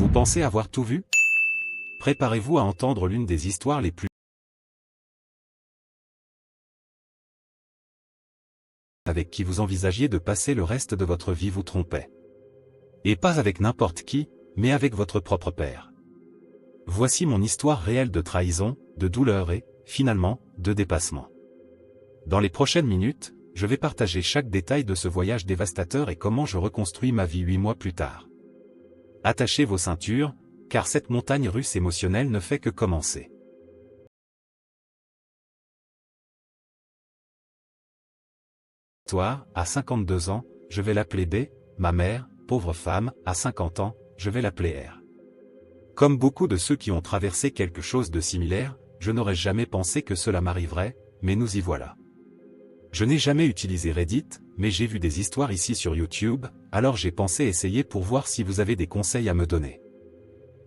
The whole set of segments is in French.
Vous pensez avoir tout vu? Préparez-vous à entendre l'une des histoires les plus avec qui vous envisagiez de passer le reste de votre vie vous trompait. Et pas avec n'importe qui, mais avec votre propre père. Voici mon histoire réelle de trahison, de douleur et, finalement, de dépassement. Dans les prochaines minutes, je vais partager chaque détail de ce voyage dévastateur et comment je reconstruis ma vie 8 mois plus tard. Attachez vos ceintures, car cette montagne russe émotionnelle ne fait que commencer. À 52 ans, je vais l'appeler B, ma mère, pauvre femme, à 50 ans, je vais l'appeler R. Comme beaucoup de ceux qui ont traversé quelque chose de similaire, je n'aurais jamais pensé que cela m'arriverait, mais nous y voilà. Je n'ai jamais utilisé Reddit, mais j'ai vu des histoires ici sur YouTube, alors j'ai pensé essayer pour voir si vous avez des conseils à me donner.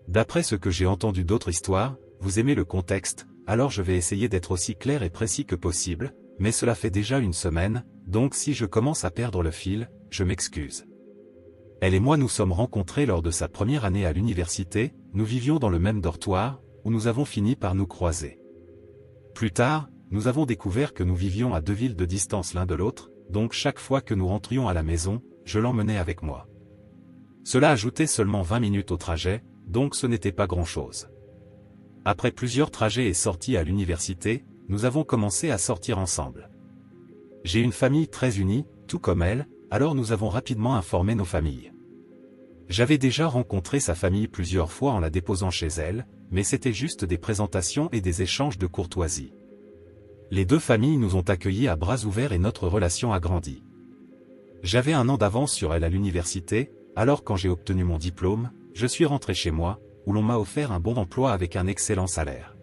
D'après ce que j'ai entendu d'autres histoires, vous aimez le contexte, alors je vais essayer d'être aussi clair et précis que possible, mais cela fait déjà une semaine, donc si je commence à perdre le fil, je m'excuse. Elle et moi nous sommes rencontrés lors de sa première année à l'université, nous vivions dans le même dortoir, où nous avons fini par nous croiser. Plus tard, nous avons découvert que nous vivions à 2 villes de distance l'un de l'autre, donc chaque fois que nous rentrions à la maison, je l'emmenais avec moi. Cela ajoutait seulement 20 minutes au trajet, donc ce n'était pas grand-chose. Après plusieurs trajets et sorties à l'université, nous avons commencé à sortir ensemble. J'ai une famille très unie, tout comme elle, alors nous avons rapidement informé nos familles. J'avais déjà rencontré sa famille plusieurs fois en la déposant chez elle, mais c'était juste des présentations et des échanges de courtoisie. Les deux familles nous ont accueillis à bras ouverts et notre relation a grandi. J'avais 1 an d'avance sur elle à l'université, alors quand j'ai obtenu mon diplôme, je suis rentré chez moi, où l'on m'a offert un bon emploi avec un excellent salaire.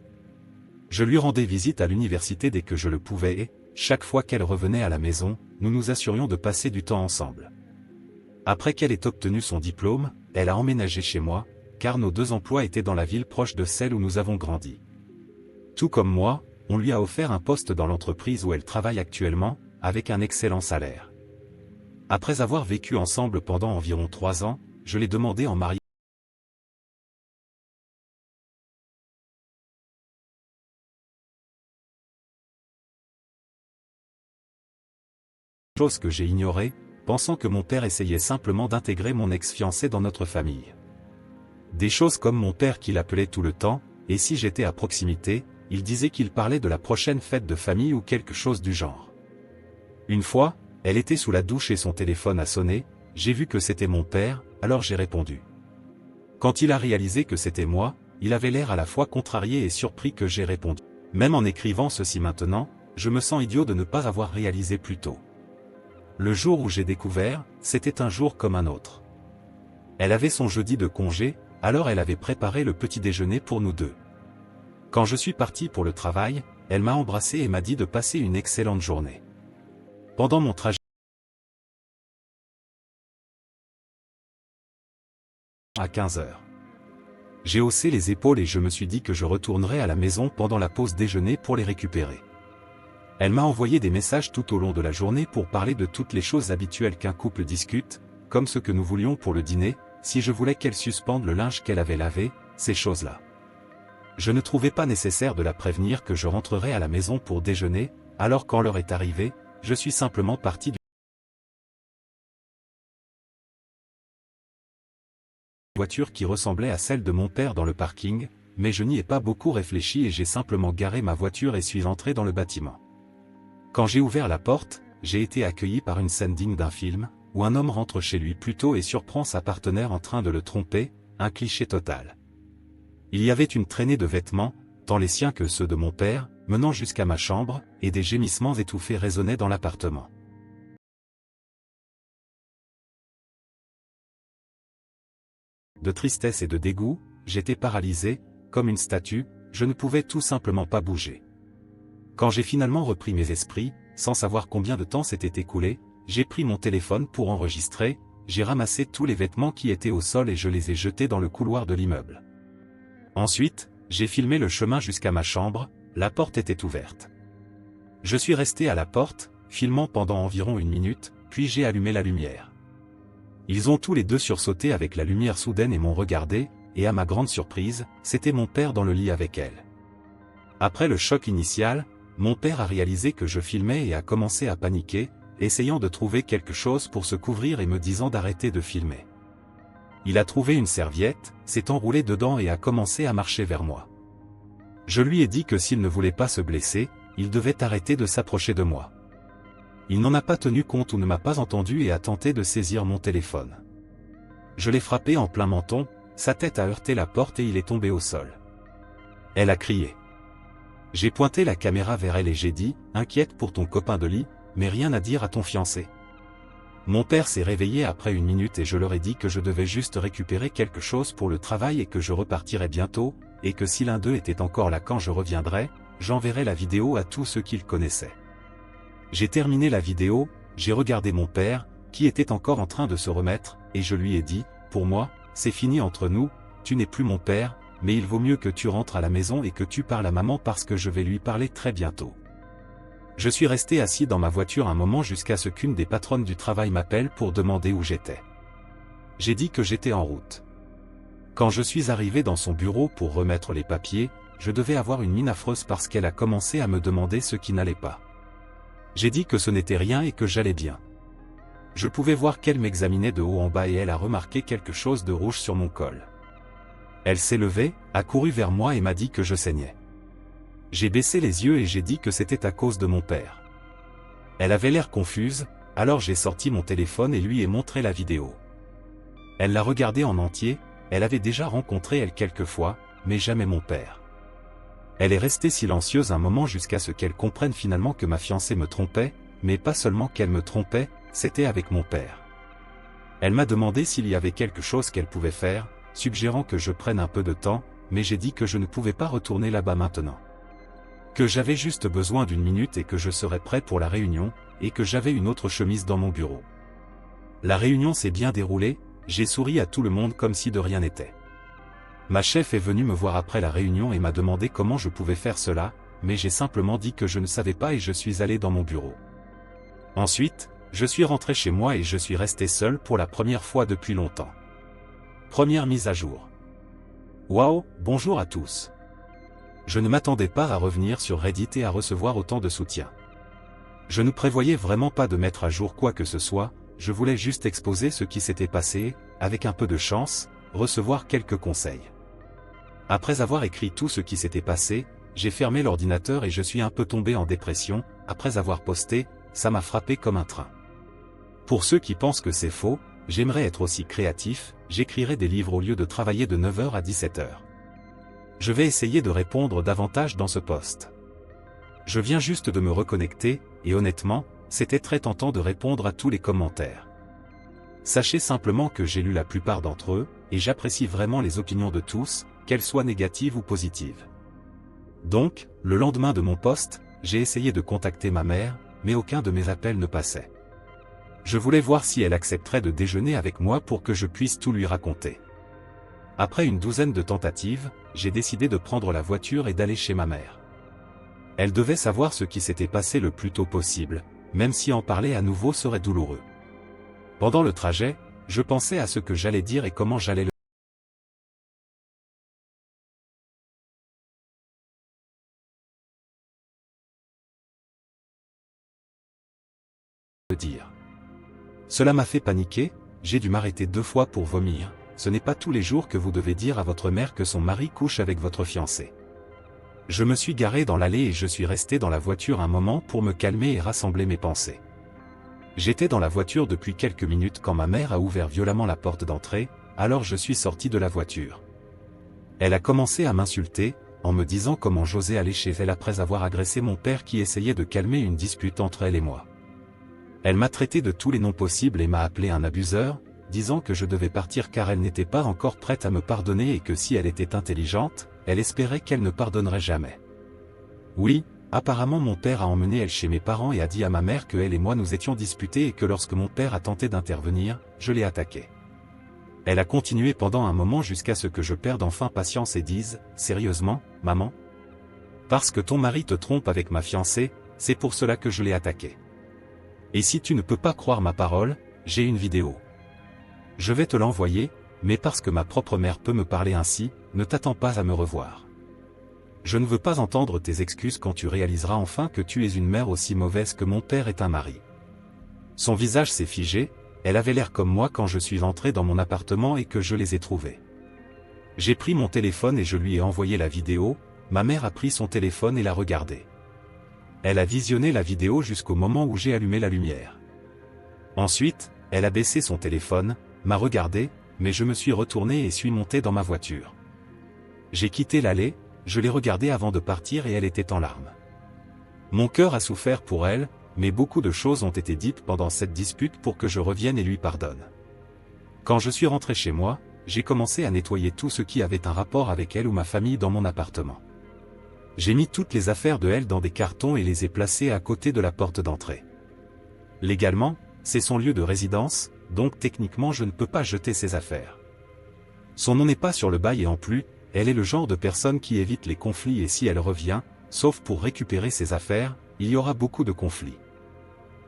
Je lui rendais visite à l'université dès que je le pouvais et, chaque fois qu'elle revenait à la maison, nous nous assurions de passer du temps ensemble. Après qu'elle ait obtenu son diplôme, elle a emménagé chez moi, car nos 2 emplois étaient dans la ville proche de celle où nous avons grandi. Tout comme moi, on lui a offert un poste dans l'entreprise où elle travaille actuellement, avec un excellent salaire. Après avoir vécu ensemble pendant environ 3 ans, je l'ai demandé en mariage. Chose que j'ai ignorée, pensant que mon père essayait simplement d'intégrer mon ex-fiancée dans notre famille. Des choses comme mon père qui l'appelait tout le temps, et si j'étais à proximité, il disait qu'il parlait de la prochaine fête de famille ou quelque chose du genre. Une fois, elle était sous la douche et son téléphone a sonné, j'ai vu que c'était mon père, alors j'ai répondu. Quand il a réalisé que c'était moi, il avait l'air à la fois contrarié et surpris que j'ai répondu. Même en écrivant ceci maintenant, je me sens idiot de ne pas avoir réalisé plus tôt. Le jour où j'ai découvert, c'était un jour comme un autre. Elle avait son jeudi de congé, alors elle avait préparé le petit déjeuner pour nous deux. Quand je suis parti pour le travail, elle m'a embrassé et m'a dit de passer une excellente journée. Pendant mon trajet à 15 heures, j'ai haussé les épaules et je me suis dit que je retournerais à la maison pendant la pause déjeuner pour les récupérer. Elle m'a envoyé des messages tout au long de la journée pour parler de toutes les choses habituelles qu'un couple discute, comme ce que nous voulions pour le dîner, si je voulais qu'elle suspende le linge qu'elle avait lavé, ces choses-là. Je ne trouvais pas nécessaire de la prévenir que je rentrerais à la maison pour déjeuner, alors quand l'heure est arrivée, je suis simplement parti d'une voiture qui ressemblait à celle de mon père dans le parking, mais je n'y ai pas beaucoup réfléchi et j'ai simplement garé ma voiture et suis entré dans le bâtiment. Quand j'ai ouvert la porte, j'ai été accueilli par une scène digne d'un film, où un homme rentre chez lui plus tôt et surprend sa partenaire en train de le tromper, un cliché total. Il y avait une traînée de vêtements, tant les siens que ceux de mon père, menant jusqu'à ma chambre, et des gémissements étouffés résonnaient dans l'appartement. De tristesse et de dégoût, j'étais paralysé, comme une statue, je ne pouvais tout simplement pas bouger. Quand j'ai finalement repris mes esprits, sans savoir combien de temps s'était écoulé, j'ai pris mon téléphone pour enregistrer, j'ai ramassé tous les vêtements qui étaient au sol et je les ai jetés dans le couloir de l'immeuble. Ensuite, j'ai filmé le chemin jusqu'à ma chambre, la porte était ouverte. Je suis resté à la porte, filmant pendant environ 1 minute, puis j'ai allumé la lumière. Ils ont tous les deux sursauté avec la lumière soudaine et m'ont regardé, et à ma grande surprise, c'était mon père dans le lit avec elle. Après le choc initial, mon père a réalisé que je filmais et a commencé à paniquer, essayant de trouver quelque chose pour se couvrir et me disant d'arrêter de filmer. Il a trouvé une serviette, s'est enroulé dedans et a commencé à marcher vers moi. Je lui ai dit que s'il ne voulait pas se blesser, il devait arrêter de s'approcher de moi. Il n'en a pas tenu compte ou ne m'a pas entendu et a tenté de saisir mon téléphone. Je l'ai frappé en plein menton, sa tête a heurté la porte et il est tombé au sol. Elle a crié. J'ai pointé la caméra vers elle et j'ai dit, inquiète pour ton copain de lit, mais rien à dire à ton fiancé. Mon père s'est réveillé après une minute et je leur ai dit que je devais juste récupérer quelque chose pour le travail et que je repartirais bientôt, et que si l'un d'eux était encore là quand je reviendrais, j'enverrais la vidéo à tous ceux qu'il connaissait. J'ai terminé la vidéo, j'ai regardé mon père, qui était encore en train de se remettre, et je lui ai dit, pour moi, c'est fini entre nous, tu n'es plus mon père, mais il vaut mieux que tu rentres à la maison et que tu parles à maman parce que je vais lui parler très bientôt. Je suis resté assis dans ma voiture un moment jusqu'à ce qu'une des patronnes du travail m'appelle pour demander où j'étais. J'ai dit que j'étais en route. Quand je suis arrivé dans son bureau pour remettre les papiers, je devais avoir une mine affreuse parce qu'elle a commencé à me demander ce qui n'allait pas. J'ai dit que ce n'était rien et que j'allais bien. Je pouvais voir qu'elle m'examinait de haut en bas et elle a remarqué quelque chose de rouge sur mon col. Elle s'est levée, a couru vers moi et m'a dit que je saignais. J'ai baissé les yeux et j'ai dit que c'était à cause de mon père. Elle avait l'air confuse, alors j'ai sorti mon téléphone et lui ai montré la vidéo. Elle l'a regardée en entier, elle avait déjà rencontré elle quelques fois, mais jamais mon père. Elle est restée silencieuse un moment jusqu'à ce qu'elle comprenne finalement que ma fiancée me trompait, mais pas seulement qu'elle me trompait, c'était avec mon père. Elle m'a demandé s'il y avait quelque chose qu'elle pouvait faire, suggérant que je prenne un peu de temps, mais j'ai dit que je ne pouvais pas retourner là-bas maintenant. Que j'avais juste besoin d'une minute et que je serais prêt pour la réunion, et que j'avais une autre chemise dans mon bureau. La réunion s'est bien déroulée, j'ai souri à tout le monde comme si de rien n'était. Ma chef est venue me voir après la réunion et m'a demandé comment je pouvais faire cela, mais j'ai simplement dit que je ne savais pas et je suis allé dans mon bureau. Ensuite, je suis rentré chez moi et je suis resté seul pour la première fois depuis longtemps. Première mise à jour. Waouh, bonjour à tous. Je ne m'attendais pas à revenir sur Reddit et à recevoir autant de soutien. Je ne prévoyais vraiment pas de mettre à jour quoi que ce soit, je voulais juste exposer ce qui s'était passé et, avec un peu de chance, recevoir quelques conseils. Après avoir écrit tout ce qui s'était passé, j'ai fermé l'ordinateur et je suis un peu tombé en dépression, après avoir posté, ça m'a frappé comme un train. Pour ceux qui pensent que c'est faux, j'aimerais être aussi créatif, j'écrirai des livres au lieu de travailler de 9h à 17h. Je vais essayer de répondre davantage dans ce post. Je viens juste de me reconnecter, et honnêtement, c'était très tentant de répondre à tous les commentaires. Sachez simplement que j'ai lu la plupart d'entre eux, et j'apprécie vraiment les opinions de tous, qu'elles soient négatives ou positives. Donc, le lendemain de mon post, j'ai essayé de contacter ma mère, mais aucun de mes appels ne passait. Je voulais voir si elle accepterait de déjeuner avec moi pour que je puisse tout lui raconter. Après une douzaine de tentatives, j'ai décidé de prendre la voiture et d'aller chez ma mère. Elle devait savoir ce qui s'était passé le plus tôt possible, même si en parler à nouveau serait douloureux. Pendant le trajet, je pensais à ce que j'allais dire et comment j'allais le dire. Cela m'a fait paniquer, j'ai dû m'arrêter 2 fois pour vomir. Ce n'est pas tous les jours que vous devez dire à votre mère que son mari couche avec votre fiancé. Je me suis garé dans l'allée et je suis resté dans la voiture un moment pour me calmer et rassembler mes pensées. J'étais dans la voiture depuis quelques minutes quand ma mère a ouvert violemment la porte d'entrée, alors je suis sorti de la voiture. Elle a commencé à m'insulter, en me disant comment j'osais aller chez elle après avoir agressé mon père qui essayait de calmer une dispute entre elle et moi. Elle m'a traité de tous les noms possibles et m'a appelé un abuseur, disant que je devais partir car elle n'était pas encore prête à me pardonner et que si elle était intelligente, elle espérait qu'elle ne pardonnerait jamais. Oui, apparemment mon père a emmené elle chez mes parents et a dit à ma mère que elle et moi nous étions disputés et que lorsque mon père a tenté d'intervenir, je l'ai attaqué. Elle a continué pendant un moment jusqu'à ce que je perde enfin patience et dise, « Sérieusement, maman ? Parce que ton mari te trompe avec ma fiancée, c'est pour cela que je l'ai attaqué. Et si tu ne peux pas croire ma parole, j'ai une vidéo. Je vais te l'envoyer, mais parce que ma propre mère peut me parler ainsi, ne t'attends pas à me revoir. Je ne veux pas entendre tes excuses quand tu réaliseras enfin que tu es une mère aussi mauvaise que mon père est un mari. » Son visage s'est figé, elle avait l'air comme moi quand je suis entré dans mon appartement et que je les ai trouvés. J'ai pris mon téléphone et je lui ai envoyé la vidéo, ma mère a pris son téléphone et l'a regardée. Elle a visionné la vidéo jusqu'au moment où j'ai allumé la lumière. Ensuite, elle a baissé son téléphone, m'a regardé, mais je me suis retourné et suis monté dans ma voiture. J'ai quitté l'allée, je l'ai regardée avant de partir et elle était en larmes. Mon cœur a souffert pour elle, mais beaucoup de choses ont été dites pendant cette dispute pour que je revienne et lui pardonne. Quand je suis rentré chez moi, j'ai commencé à nettoyer tout ce qui avait un rapport avec elle ou ma famille dans mon appartement. J'ai mis toutes les affaires de elle dans des cartons et les ai placées à côté de la porte d'entrée. Légalement, c'est son lieu de résidence, donc techniquement je ne peux pas jeter ses affaires. Son nom n'est pas sur le bail et en plus, elle est le genre de personne qui évite les conflits et si elle revient, sauf pour récupérer ses affaires, il y aura beaucoup de conflits.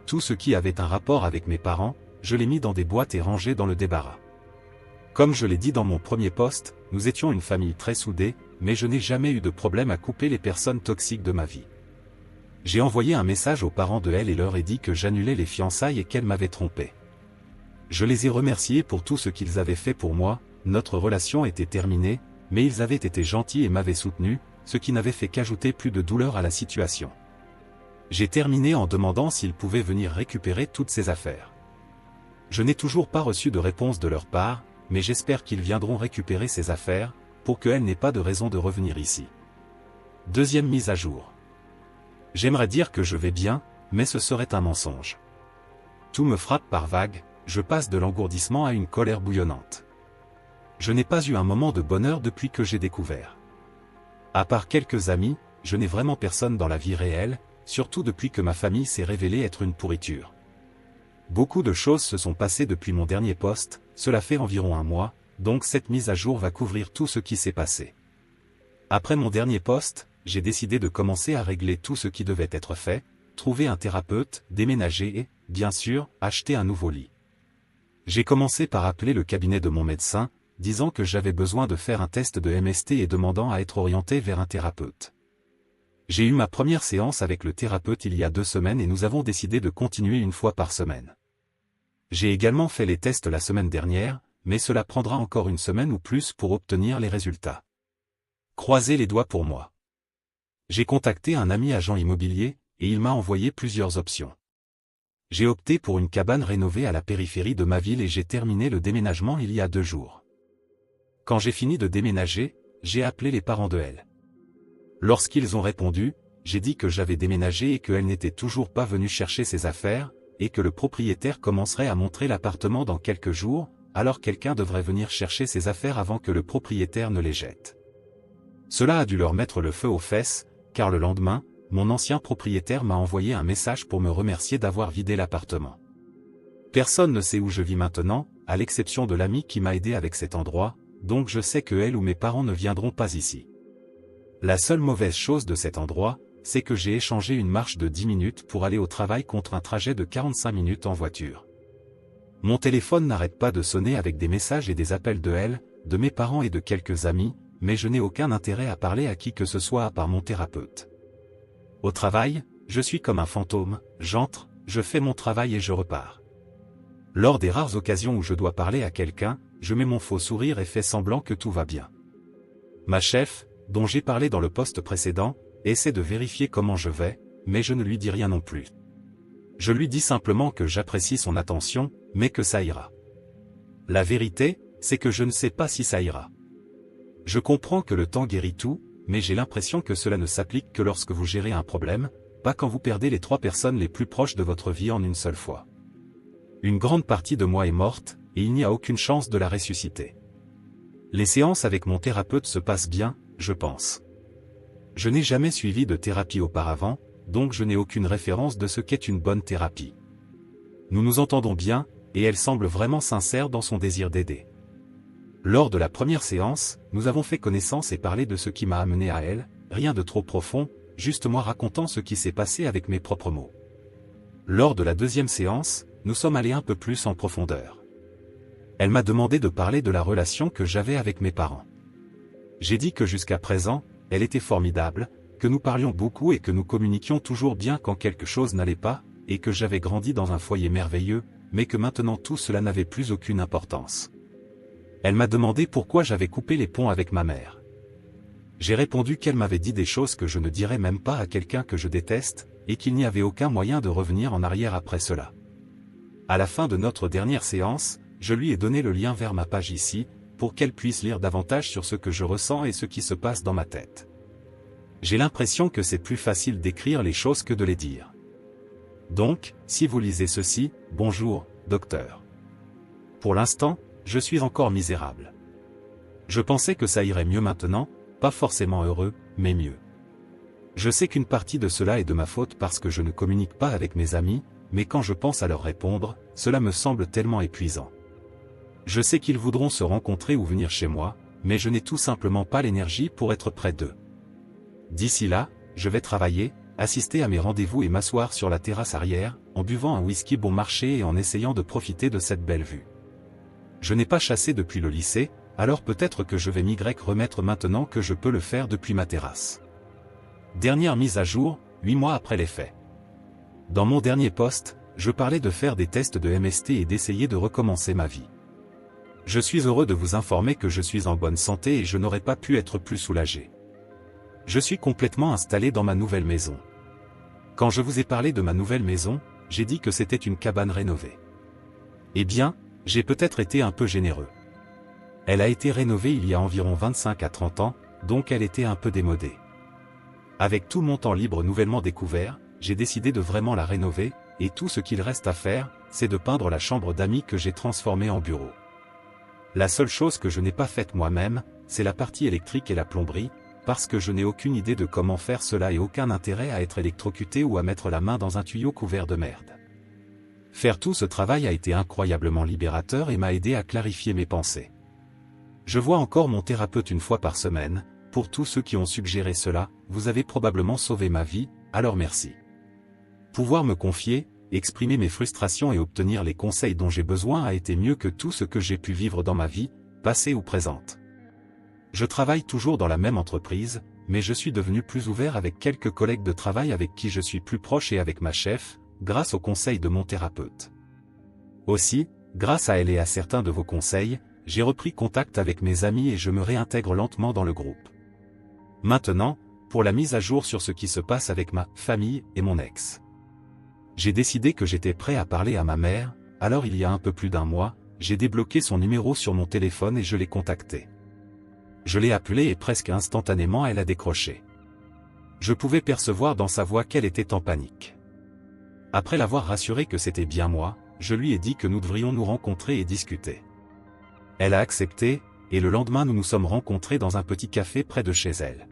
Tout ce qui avait un rapport avec mes parents, je l'ai mis dans des boîtes et rangé dans le débarras. Comme je l'ai dit dans mon premier post, nous étions une famille très soudée, mais je n'ai jamais eu de problème à couper les personnes toxiques de ma vie. J'ai envoyé un message aux parents de elle et leur ai dit que j'annulais les fiançailles et qu'elle m'avait trompé. Je les ai remerciés pour tout ce qu'ils avaient fait pour moi, notre relation était terminée, mais ils avaient été gentils et m'avaient soutenu, ce qui n'avait fait qu'ajouter plus de douleur à la situation. J'ai terminé en demandant s'ils pouvaient venir récupérer toutes ces affaires. Je n'ai toujours pas reçu de réponse de leur part, mais j'espère qu'ils viendront récupérer ces affaires, pour qu'elle n'ait pas de raison de revenir ici. Deuxième mise à jour. J'aimerais dire que je vais bien, mais ce serait un mensonge. Tout me frappe par vagues, je passe de l'engourdissement à une colère bouillonnante. Je n'ai pas eu un moment de bonheur depuis que j'ai découvert. À part quelques amis, je n'ai vraiment personne dans la vie réelle, surtout depuis que ma famille s'est révélée être une pourriture. Beaucoup de choses se sont passées depuis mon dernier post, cela fait environ un mois, donc cette mise à jour va couvrir tout ce qui s'est passé. Après mon dernier post, j'ai décidé de commencer à régler tout ce qui devait être fait, trouver un thérapeute, déménager et, bien sûr, acheter un nouveau lit. J'ai commencé par appeler le cabinet de mon médecin, disant que j'avais besoin de faire un test de MST et demandant à être orienté vers un thérapeute. J'ai eu ma première séance avec le thérapeute il y a 2 semaines et nous avons décidé de continuer une fois par semaine. J'ai également fait les tests la semaine dernière, mais cela prendra encore une semaine ou plus pour obtenir les résultats. Croisez les doigts pour moi. J'ai contacté un ami agent immobilier, et il m'a envoyé plusieurs options. J'ai opté pour une cabane rénovée à la périphérie de ma ville et j'ai terminé le déménagement il y a 2 jours. Quand j'ai fini de déménager, j'ai appelé les parents de elle. Lorsqu'ils ont répondu, j'ai dit que j'avais déménagé et qu'elle n'était toujours pas venue chercher ses affaires, et que le propriétaire commencerait à montrer l'appartement dans quelques jours, alors quelqu'un devrait venir chercher ses affaires avant que le propriétaire ne les jette. Cela a dû leur mettre le feu aux fesses, car le lendemain, mon ancien propriétaire m'a envoyé un message pour me remercier d'avoir vidé l'appartement. Personne ne sait où je vis maintenant, à l'exception de l'ami qui m'a aidé avec cet endroit, donc je sais que elle ou mes parents ne viendront pas ici. La seule mauvaise chose de cet endroit, c'est que j'ai échangé une marche de 10 minutes pour aller au travail contre un trajet de 45 minutes en voiture. Mon téléphone n'arrête pas de sonner avec des messages et des appels de elle, de mes parents et de quelques amis, mais je n'ai aucun intérêt à parler à qui que ce soit à part mon thérapeute. Au travail, je suis comme un fantôme, j'entre, je fais mon travail et je repars. Lors des rares occasions où je dois parler à quelqu'un, je mets mon faux sourire et fais semblant que tout va bien. Ma chef, dont j'ai parlé dans le post précédent, essaie de vérifier comment je vais, mais je ne lui dis rien non plus. Je lui dis simplement que j'apprécie son attention, mais que ça ira. La vérité, c'est que je ne sais pas si ça ira. Je comprends que le temps guérit tout, mais j'ai l'impression que cela ne s'applique que lorsque vous gérez un problème, pas quand vous perdez les 3 personnes les plus proches de votre vie en une seule fois. Une grande partie de moi est morte, et il n'y a aucune chance de la ressusciter. Les séances avec mon thérapeute se passent bien, je pense. Je n'ai jamais suivi de thérapie auparavant, donc je n'ai aucune référence de ce qu'est une bonne thérapie. Nous nous entendons bien, et elle semble vraiment sincère dans son désir d'aider. Lors de la première séance, nous avons fait connaissance et parlé de ce qui m'a amené à elle, rien de trop profond, juste moi racontant ce qui s'est passé avec mes propres mots. Lors de la deuxième séance, nous sommes allés un peu plus en profondeur. Elle m'a demandé de parler de la relation que j'avais avec mes parents. J'ai dit que jusqu'à présent, elle était formidable, que nous parlions beaucoup et que nous communiquions toujours bien quand quelque chose n'allait pas, et que j'avais grandi dans un foyer merveilleux, mais que maintenant tout cela n'avait plus aucune importance. Elle m'a demandé pourquoi j'avais coupé les ponts avec ma mère. J'ai répondu qu'elle m'avait dit des choses que je ne dirais même pas à quelqu'un que je déteste, et qu'il n'y avait aucun moyen de revenir en arrière après cela. À la fin de notre dernière séance, je lui ai donné le lien vers ma page ici, pour qu'elle puisse lire davantage sur ce que je ressens et ce qui se passe dans ma tête. J'ai l'impression que c'est plus facile d'écrire les choses que de les dire. Donc, si vous lisez ceci, bonjour, docteur. Pour l'instant, je suis encore misérable. Je pensais que ça irait mieux maintenant, pas forcément heureux, mais mieux. Je sais qu'une partie de cela est de ma faute parce que je ne communique pas avec mes amis, mais quand je pense à leur répondre, cela me semble tellement épuisant. Je sais qu'ils voudront se rencontrer ou venir chez moi, mais je n'ai tout simplement pas l'énergie pour être près d'eux. D'ici là, je vais travailler, assister à mes rendez-vous et m'asseoir sur la terrasse arrière, en buvant un whisky bon marché et en essayant de profiter de cette belle vue. Je n'ai pas chassé depuis le lycée, alors peut-être que je vais m'y remettre maintenant que je peux le faire depuis ma terrasse. Dernière mise à jour, 8 mois après les faits. Dans mon dernier post, je parlais de faire des tests de MST et d'essayer de recommencer ma vie. Je suis heureux de vous informer que je suis en bonne santé et je n'aurais pas pu être plus soulagé. Je suis complètement installé dans ma nouvelle maison. Quand je vous ai parlé de ma nouvelle maison, j'ai dit que c'était une cabane rénovée. Eh bien, j'ai peut-être été un peu généreux. Elle a été rénovée il y a environ 25 à 30 ans, donc elle était un peu démodée. Avec tout mon temps libre nouvellement découvert, j'ai décidé de vraiment la rénover, et tout ce qu'il reste à faire, c'est de peindre la chambre d'amis que j'ai transformée en bureau. La seule chose que je n'ai pas faite moi-même, c'est la partie électrique et la plomberie, parce que je n'ai aucune idée de comment faire cela et aucun intérêt à être électrocuté ou à mettre la main dans un tuyau couvert de merde. Faire tout ce travail a été incroyablement libérateur et m'a aidé à clarifier mes pensées. Je vois encore mon thérapeute une fois par semaine. Pour tous ceux qui ont suggéré cela, vous avez probablement sauvé ma vie, alors merci. Pouvoir me confier, exprimer mes frustrations et obtenir les conseils dont j'ai besoin a été mieux que tout ce que j'ai pu vivre dans ma vie, passée ou présente. Je travaille toujours dans la même entreprise, mais je suis devenu plus ouvert avec quelques collègues de travail avec qui je suis plus proche et avec ma chef, grâce aux conseils de mon thérapeute. Aussi, grâce à elle et à certains de vos conseils, j'ai repris contact avec mes amis et je me réintègre lentement dans le groupe. Maintenant, pour la mise à jour sur ce qui se passe avec ma famille et mon ex. J'ai décidé que j'étais prêt à parler à ma mère, alors il y a un peu plus d'un mois, j'ai débloqué son numéro sur mon téléphone et je l'ai contacté. Je l'ai appelée et presque instantanément elle a décroché. Je pouvais percevoir dans sa voix qu'elle était en panique. Après l'avoir rassurée que c'était bien moi, je lui ai dit que nous devrions nous rencontrer et discuter. Elle a accepté, et le lendemain nous nous sommes rencontrés dans un petit café près de chez elle.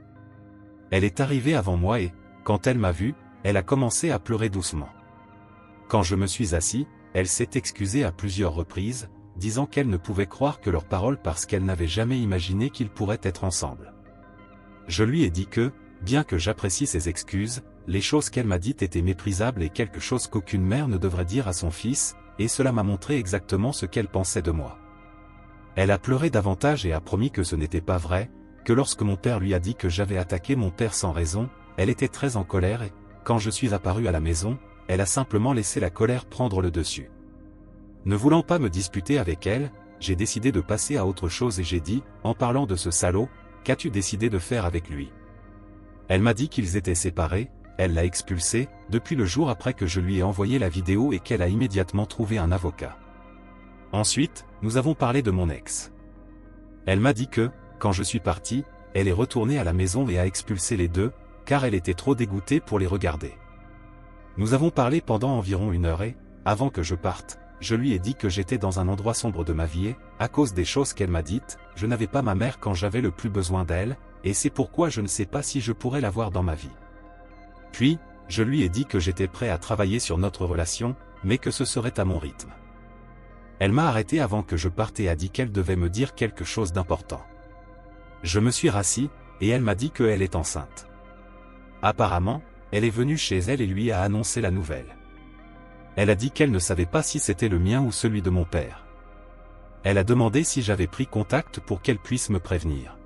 Elle est arrivée avant moi et, quand elle m'a vu, elle a commencé à pleurer doucement. Quand je me suis assis, elle s'est excusée à plusieurs reprises, disant qu'elle ne pouvait croire que leurs paroles parce qu'elle n'avait jamais imaginé qu'ils pourraient être ensemble. Je lui ai dit que, bien que j'apprécie ses excuses, les choses qu'elle m'a dites étaient méprisables et quelque chose qu'aucune mère ne devrait dire à son fils, et cela m'a montré exactement ce qu'elle pensait de moi. Elle a pleuré davantage et a promis que ce n'était pas vrai, que lorsque mon père lui a dit que j'avais attaqué mon père sans raison, elle était très en colère et, quand je suis apparu à la maison, elle a simplement laissé la colère prendre le dessus. Ne voulant pas me disputer avec elle, j'ai décidé de passer à autre chose et j'ai dit, en parlant de ce salaud, qu'as-tu décidé de faire avec lui? Elle m'a dit qu'ils étaient séparés, elle l'a expulsé, depuis le jour après que je lui ai envoyé la vidéo et qu'elle a immédiatement trouvé un avocat. Ensuite, nous avons parlé de mon ex. Elle m'a dit que, quand je suis parti, elle est retournée à la maison et a expulsé les deux, car elle était trop dégoûtée pour les regarder. Nous avons parlé pendant environ 1 heure et, avant que je parte, je lui ai dit que j'étais dans un endroit sombre de ma vie et, à cause des choses qu'elle m'a dites, je n'avais pas ma mère quand j'avais le plus besoin d'elle, et c'est pourquoi je ne sais pas si je pourrais la voir dans ma vie. Puis, je lui ai dit que j'étais prêt à travailler sur notre relation, mais que ce serait à mon rythme. Elle m'a arrêté avant que je parte et a dit qu'elle devait me dire quelque chose d'important. Je me suis rassis, et elle m'a dit qu'elle est enceinte. Apparemment, elle est venue chez elle et lui a annoncé la nouvelle. Elle a dit qu'elle ne savait pas si c'était le mien ou celui de mon père. Elle a demandé si j'avais pris contact pour qu'elle puisse me prévenir.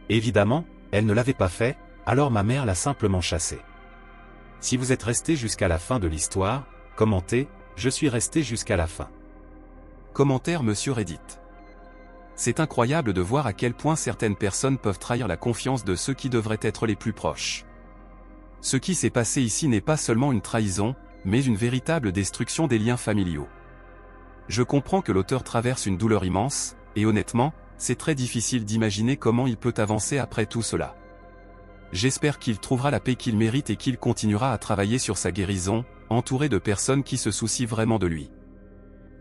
Évidemment, elle ne l'avait pas fait, alors ma mère l'a simplement chassée. Si vous êtes resté jusqu'à la fin de l'histoire, commentez, je suis resté jusqu'à la fin. Commentaire Monsieur Reddit. C'est incroyable de voir à quel point certaines personnes peuvent trahir la confiance de ceux qui devraient être les plus proches. Ce qui s'est passé ici n'est pas seulement une trahison, mais une véritable destruction des liens familiaux. Je comprends que l'auteur traverse une douleur immense, et honnêtement, c'est très difficile d'imaginer comment il peut avancer après tout cela. J'espère qu'il trouvera la paix qu'il mérite et qu'il continuera à travailler sur sa guérison, entouré de personnes qui se soucient vraiment de lui.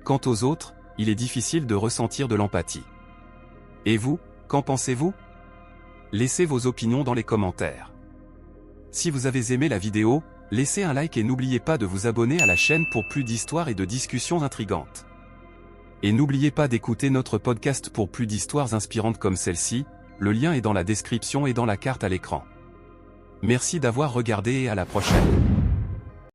Quant aux autres, il est difficile de ressentir de l'empathie. Et vous, qu'en pensez-vous? Laissez vos opinions dans les commentaires. Si vous avez aimé la vidéo, laissez un like et n'oubliez pas de vous abonner à la chaîne pour plus d'histoires et de discussions intrigantes. Et n'oubliez pas d'écouter notre podcast pour plus d'histoires inspirantes comme celle-ci, le lien est dans la description et dans la carte à l'écran. Merci d'avoir regardé et à la prochaine.